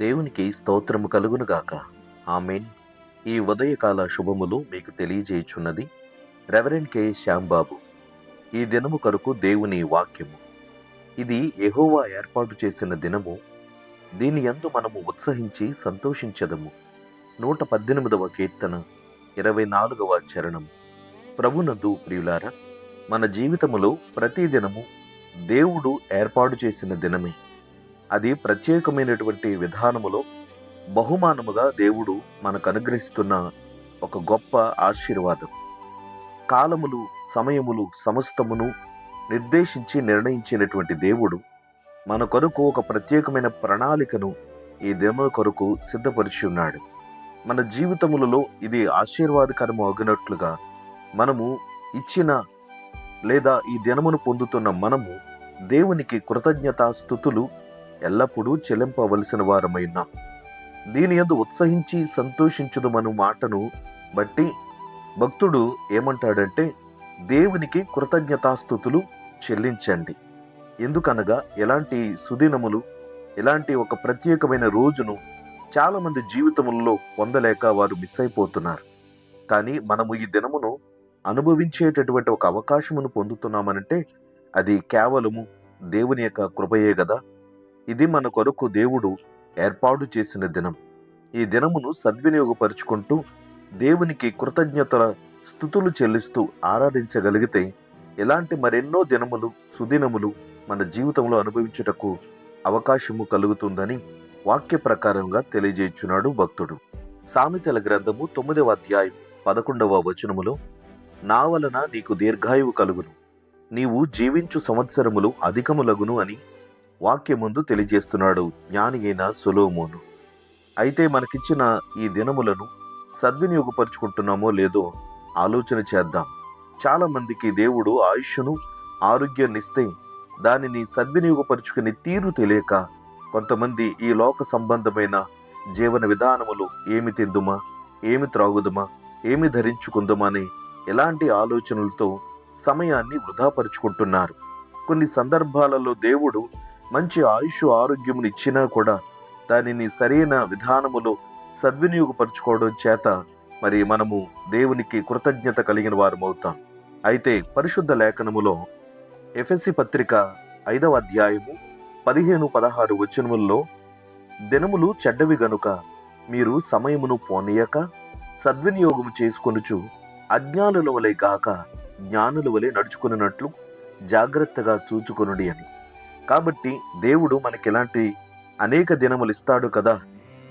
దేవునికి స్తోత్రము కలుగునుగాక. ఆమేన్. ఈ ఉదయకాల శుభములు మీకు తెలియజేయుచున్నది రెవరెండ్ కె శ్యాంబాబు. ఈ దినము కొరకు దేవుని వాక్యము. ఇది యెహోవా ఏర్పాటు చేసిన దినము. దీని యందు మనము ఉత్సహించి సంతోషించదము. 118వ కీర్తన 24వ చరణం. ప్రభునందు ప్రియులారా, మన జీవితములో ప్రతి దినము దేవుడు ఏర్పాటు చేసిన దినమే. అది ప్రత్యేకమైనటువంటి విధానములో బహుమానముగా దేవుడు మనకు అనుగ్రహిస్తున్న ఒక గొప్ప ఆశీర్వాదం. కాలములు, సమయములు సమస్తమును నిర్దేశించి నిర్ణయించినటువంటి దేవుడు మన కొరకు ఒక ప్రత్యేకమైన ప్రణాళికను ఈ దినము కొరకు సిద్ధపరిచి ఉన్నాడు. మన జీవితములలో ఇది ఆశీర్వాదకరము అగినట్లుగా మనము ఇచ్చిన లేదా ఈ దినమును పొందుతున్న మనము దేవునికి కృతజ్ఞతాస్తుతులు ఎల్లప్పుడూ చెల్లింపవలసిన వారమైనాం. దీని యందు ఉత్సహించి సంతోషించుదమను మాటను బట్టి భక్తుడు ఏమంటాడంటే, దేవునికి కృతజ్ఞతాస్తుతులు చెల్లించండి. ఎందుకనగా ఎలాంటి సుదినములు, ఎలాంటి ఒక ప్రత్యేకమైన రోజును చాలా మంది జీవితములలో పొందలేక వారు మిస్ అయిపోతున్నారు. కానీ మనము ఈ దినమును అనుభవించేటటువంటి ఒక అవకాశమును పొందుతున్నామనంటే అది కేవలము దేవుని యొక్క కృపయే గదా. ఇది మన కొరకు దేవుడు ఏర్పాటు చేసిన దినం. ఈ దినమును సద్వినియోగపరుచుకుంటూ దేవునికి కృతజ్ఞతల స్తుతులు చెల్లిస్తూ ఆరాధించగలిగితే ఇలాంటి మరెన్నో దినములు, సుదినములు మన జీవితంలో అనుభవించుటకు అవకాశము కలుగుతుందని వాక్య ప్రకారంగా తెలియజేయుచున్నాడు భక్తుడు. సామెతల గ్రంథము 9వ అధ్యాయం 11వ వచనములో, నా వలన నీకు దీర్ఘాయువు కలుగును, నీవు జీవించు సంవత్సరములు అధికములగును అని వాక్యముందు తెలియజేస్తున్నాడు జ్ఞాని అయిన సొలొమోను. అయితే మనకిచ్చిన ఈ దినములను సద్వినియోగపరుచుకుంటున్నామో లేదో ఆలోచన చేద్దాం. చాలా మందికి దేవుడు ఆయుష్ను, ఆరోగ్యాన్నిస్తే దానిని సద్వినియోగపరుచుకునే తీరు తెలియక కొంతమంది ఈ లోక సంబంధమైన జీవన విధానములు, ఏమి తిందుమా, ఏమి త్రాగుదుమా, ఏమి ధరించుకుందామా అని ఎలాంటి ఆలోచనలతో సమయాన్ని వృధాపరుచుకుంటున్నారు. కొన్ని సందర్భాలలో దేవుడు మంచి ఆయుష్, ఆరోగ్యమును ఇచ్చినా కూడా దానిని సరైన విధానములో సద్వినియోగపరుచుకోవడం చేత మరి మనము దేవునికి కృతజ్ఞత కలిగిన వారమవుతాం. అయితే పరిశుద్ధ లేఖనములో ఎఫెసీ పత్రిక 5వ అధ్యాయము 15-16 వచనముల్లో, దినములు చెడ్డవి గనుక మీరు సమయమును పోనీయక సద్వినియోగము చేసుకొనుచు అజ్ఞానుల వలె గాక జ్ఞానుల వలె నడుచుకున్నట్లు జాగ్రత్తగా చూచుకొనుడి అని. కాబట్టి దేవుడు మనకి ఇలాంటి అనేక దినములు ఇస్తాడు కదా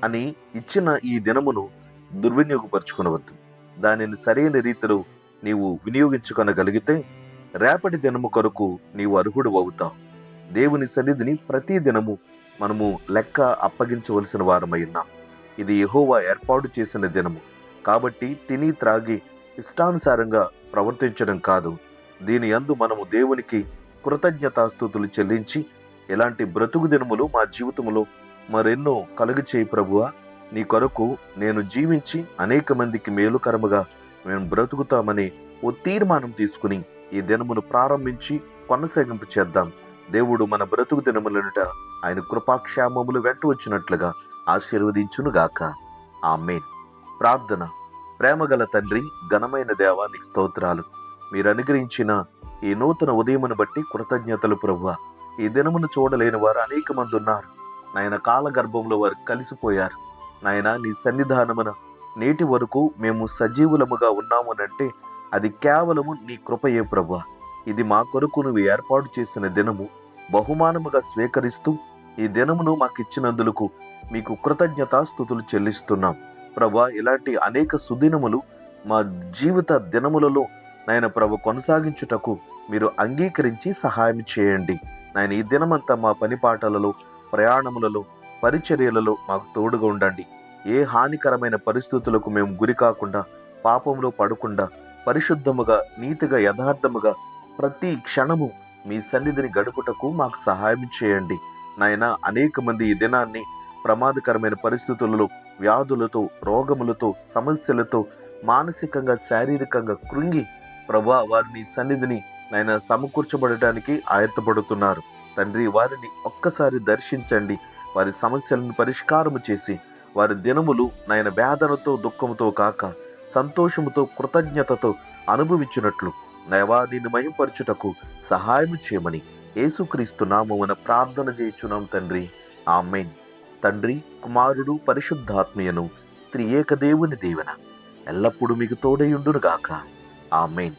అని ఇచ్చిన ఈ దినమును దుర్వినియోగపరుచుకొనవద్దు. దానిని సరైన రీతిలో నీవు వినియోగించుకొనగలిగితే రేపటి దినము కొరకు నీవు అర్హుడు అవుతావు. దేవుని సన్నిధిని ప్రతి దినము మనము లెక్క అప్పగించవలసిన వారమై ఉన్నాం. ఇది యెహోవా ఏర్పాటు చేసిన దినము కాబట్టి తిని త్రాగి ఇష్టానుసారంగా ప్రవర్తించడం కాదు. దీని యందు మనము దేవునికి కృతజ్ఞతాస్తుతులు చెల్లించి ఇలాంటి బ్రతుకు దినములు మా జీవితంలో మరెన్నో కలుగచేయి ప్రభువా, నీ కొరకు నేను జీవించి అనేక మందికి మేలుకరముగా మేము బ్రతుకుతామని ఓ తీర్మానం తీసుకుని ఈ దినమును ప్రారంభించి కొనసాగింపు చేద్దాం. దేవుడు మన బ్రతుకు దినములనుట ఆయన కృపాక్షేమములు వెంట వచ్చినట్లుగా ఆశీర్వదించునుగాక. ఆమేన్. ప్రార్థన. ప్రేమగల తండ్రి, ఘనమైన దేవా, నీకు స్తోత్రాలు. మీరు అనుగ్రహించిన ఈ నూతన ఉదయమును బట్టి కృతజ్ఞతలు ప్రభువా. ఈ దినమును చూడలేని వారు అనేక మంది ఉన్నారు నాయన. కాలగర్భంలో వారు కలిసిపోయారు నాయన. నీ సన్నిధానమున నేటి వరకు మేము సజీవులముగా ఉన్నామనంటే అది కేవలము నీ కృపయే ప్రభువా. ఇది మా కొరకు నువ్వు ఏర్పాటు చేసిన దినము. బహుమానముగా స్వీకరిస్తూ ఈ దినమును మాకిచ్చినందులకు మీకు కృతజ్ఞతాస్తుతులు చెల్లిస్తున్నాం ప్రభువా. ఇలాంటి అనేక సుదినములు మా జీవిత దినములలో నాయన ప్రభు కొనసాగించుటకు మీరు అంగీకరించి సహాయం చేయండి నాయన. ఈ దినమంతా మా పని పాటలలో, ప్రయాణములలో, పరిచర్యలలో మాకు తోడుగా ఉండండి. ఏ హానికరమైన పరిస్థితులకు మేము గురి కాకుండా, పాపంలో పడకుండా, పరిశుద్ధముగా, నీతిగా, యథార్థముగా ప్రతి క్షణము మీ సన్నిధిని గడుపుటకు మాకు సహాయం చేయండి నాయన. అనేక మంది ఈ దినాన్ని ప్రమాదకరమైన పరిస్థితులలో, వ్యాధులతో, రోగములతో, సమస్యలతో మానసికంగా, శారీరకంగా కృంగి ప్రభువా వారు నీ సన్నిధిని నాయన సమకూర్చబడటానికి ఆయత్తపడుతున్నారు తండ్రి. వారిని ఒక్కసారి దర్శించండి, వారి సమస్యలను పరిష్కారము చేసి వారి దినములు నాయన వేదనతో దుఃఖముతో కాక సంతోషముతో కృతజ్ఞతతో అనుభవించినట్లు నయవా నిన్ను మహింపరచుటకు సహాయము చేయమని యేసుక్రీస్తు నామమున ప్రార్థన చేయుచున్నాం తండ్రి. ఆమేన్. తండ్రి, కుమారుడు, పరిశుద్ధాత్మయను త్రియేక దేవుని దీవెన ఎల్లప్పుడూ మీకు తోడయుండునుగాక. ఆమేన్.